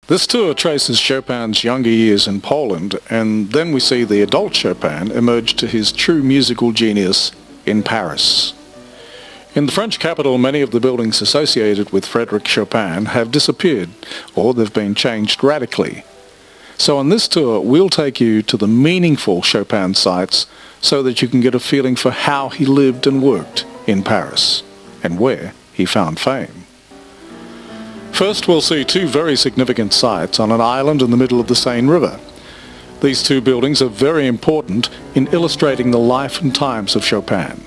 This tour traces Chopin's younger years in Poland, and then we see the adult Chopin emerge to his true musical genius in Paris. In the French capital, many of the buildings associated with Frédéric Chopin have disappeared, or they've been changed radically. So on this tour, we'll take you to the meaningful Chopin sites so that you can get a feeling for how he lived and worked in Paris, and where he found fame. First, we'll see two very significant sites on an island in the middle of the Seine River. These two buildings are very important in illustrating the life and times of Chopin.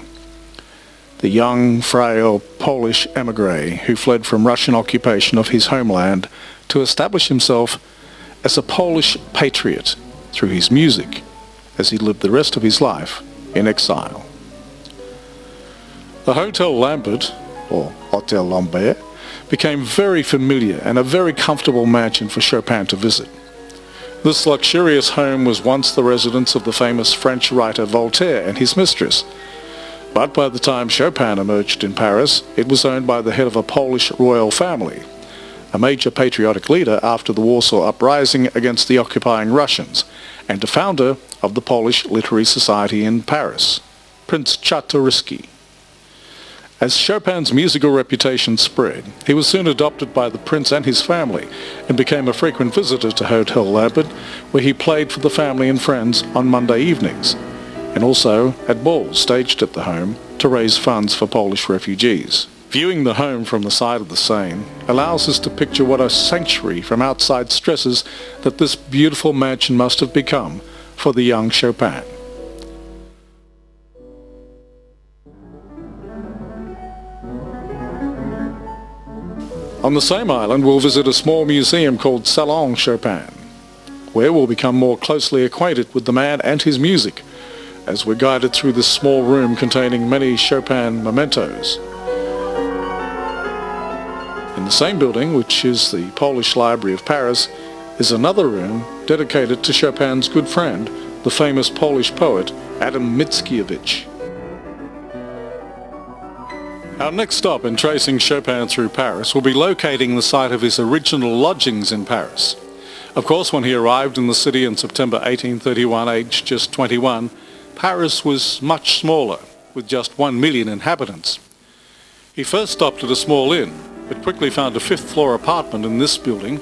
The young, frail Polish émigré who fled from Russian occupation of his homeland to establish himself as a Polish patriot through his music as he lived the rest of his life in exile. The Hotel Lambert, or Hotel Lambert, became very familiar and a very comfortable mansion for Chopin to visit. This luxurious home was once the residence of the famous French writer Voltaire and his mistress. But by the time Chopin emerged in Paris, it was owned by the head of a Polish royal family, a major patriotic leader after the Warsaw Uprising against the occupying Russians, and a founder of the Polish Literary Society in Paris, Prince Czartoryski. As Chopin's musical reputation spread, he was soon adopted by the prince and his family and became a frequent visitor to Hotel Lambert, where he played for the family and friends on Monday evenings, and also at balls staged at the home to raise funds for Polish refugees. Viewing the home from the side of the Seine allows us to picture what a sanctuary from outside stresses that this beautiful mansion must have become for the young Chopin. On the same island, we'll visit a small museum called Salon Chopin, where we'll become more closely acquainted with the man and his music, as we're guided through this small room containing many Chopin mementos. In the same building, which is the Polish Library of Paris, is another room dedicated to Chopin's good friend, the famous Polish poet Adam Mickiewicz. Our next stop in tracing Chopin through Paris will be locating the site of his original lodgings in Paris. Of course, when he arrived in the city in September 1831, aged just 21, Paris was much smaller, with just 1 million inhabitants. He first stopped at a small inn, but quickly found a fifth-floor apartment in this building,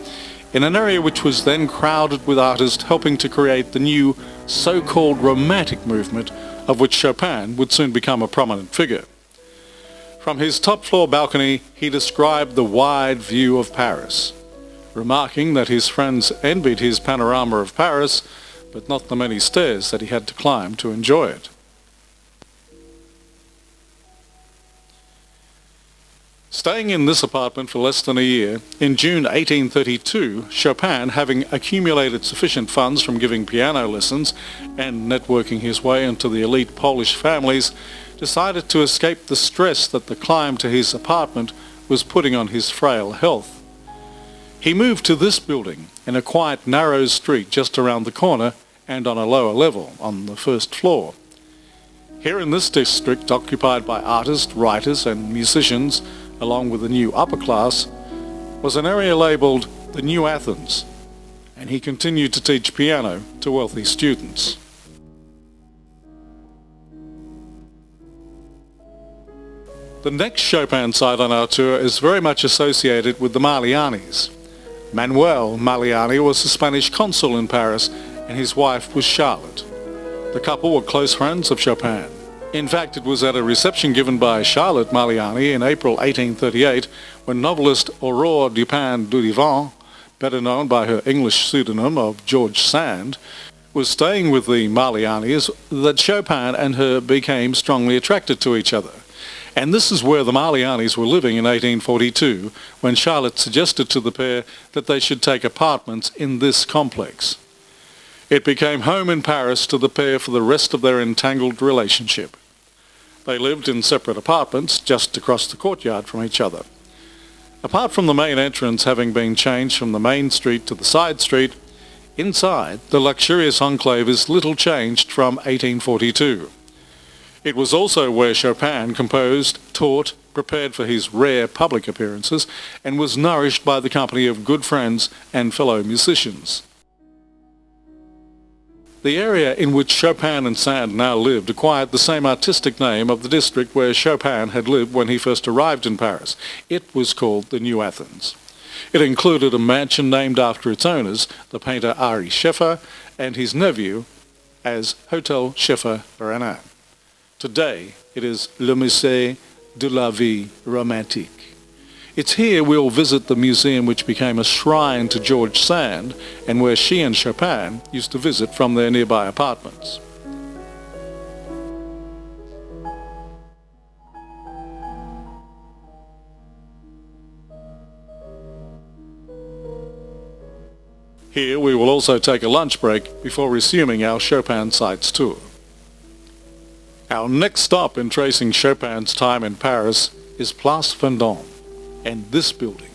in an area which was then crowded with artists helping to create the new so-called romantic movement, of which Chopin would soon become a prominent figure. From his top-floor balcony, he described the wide view of Paris, remarking that his friends envied his panorama of Paris, but not the many stairs that he had to climb to enjoy it. Staying in this apartment for less than a year, in June 1832, Chopin, having accumulated sufficient funds from giving piano lessons and networking his way into the elite Polish families, decided to escape the stress that the climb to his apartment was putting on his frail health. He moved to this building in a quiet, narrow street just around the corner and on a lower level, on the first floor. Here in this district, occupied by artists, writers and musicians, along with the new upper class, was an area labelled the New Athens, and he continued to teach piano to wealthy students. The next Chopin site on our tour is very much associated with the Malianis. Manuel Maliani was the Spanish consul in Paris, and his wife was Charlotte. The couple were close friends of Chopin. In fact, it was at a reception given by Charlotte Maliani in April 1838 when novelist Aurore Dupin Dudevant, better known by her English pseudonym of George Sand, was staying with the Malianis that Chopin and her became strongly attracted to each other. And this is where the Malianis were living in 1842, when Charlotte suggested to the pair that they should take apartments in this complex. It became home in Paris to the pair for the rest of their entangled relationship. They lived in separate apartments just across the courtyard from each other. Apart from the main entrance having been changed from the main street to the side street, inside the luxurious enclave is little changed from 1842. It was also where Chopin composed, taught prepared for his rare public appearances, and was nourished by the company of good friends and fellow musicians. The area in which Chopin and Sand now lived acquired the same artistic name of the district where Chopin had lived when he first arrived in Paris. It was called the New Athens. It included a mansion named after its owners, the painter Ari Scheffer and his nephew, as Hotel Scheffer-Renan. Today, it is Le Musée de la Vie Romantique. It's here we'll visit the museum which became a shrine to George Sand and where she and Chopin used to visit from their nearby apartments. Here we will also take a lunch break before resuming our Chopin sites tour. Our next stop in tracing Chopin's time in Paris is Place Vendôme and this building,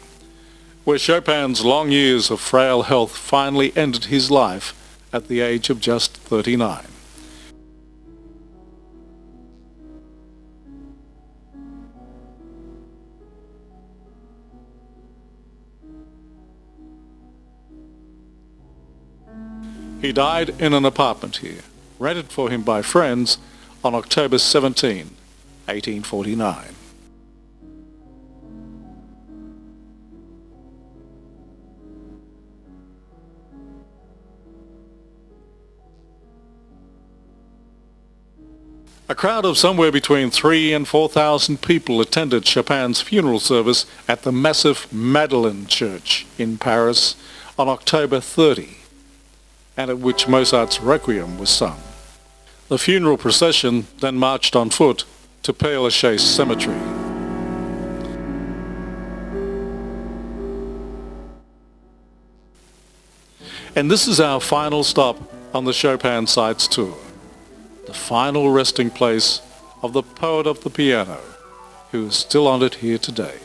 where Chopin's long years of frail health finally ended his life at the age of just 39. He died in an apartment here, rented for him by friends, on October 17, 1849. A crowd of somewhere between 3,000 and 4,000 people attended Chopin's funeral service at the massive Madeleine Church in Paris on October 30, and at which Mozart's Requiem was sung. The funeral procession then marched on foot to Père Lachaise Cemetery. And this is our final stop on the Chopin Sites Tour, the final resting place of the poet of the piano, who is still on it here today,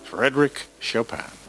Frédéric Chopin.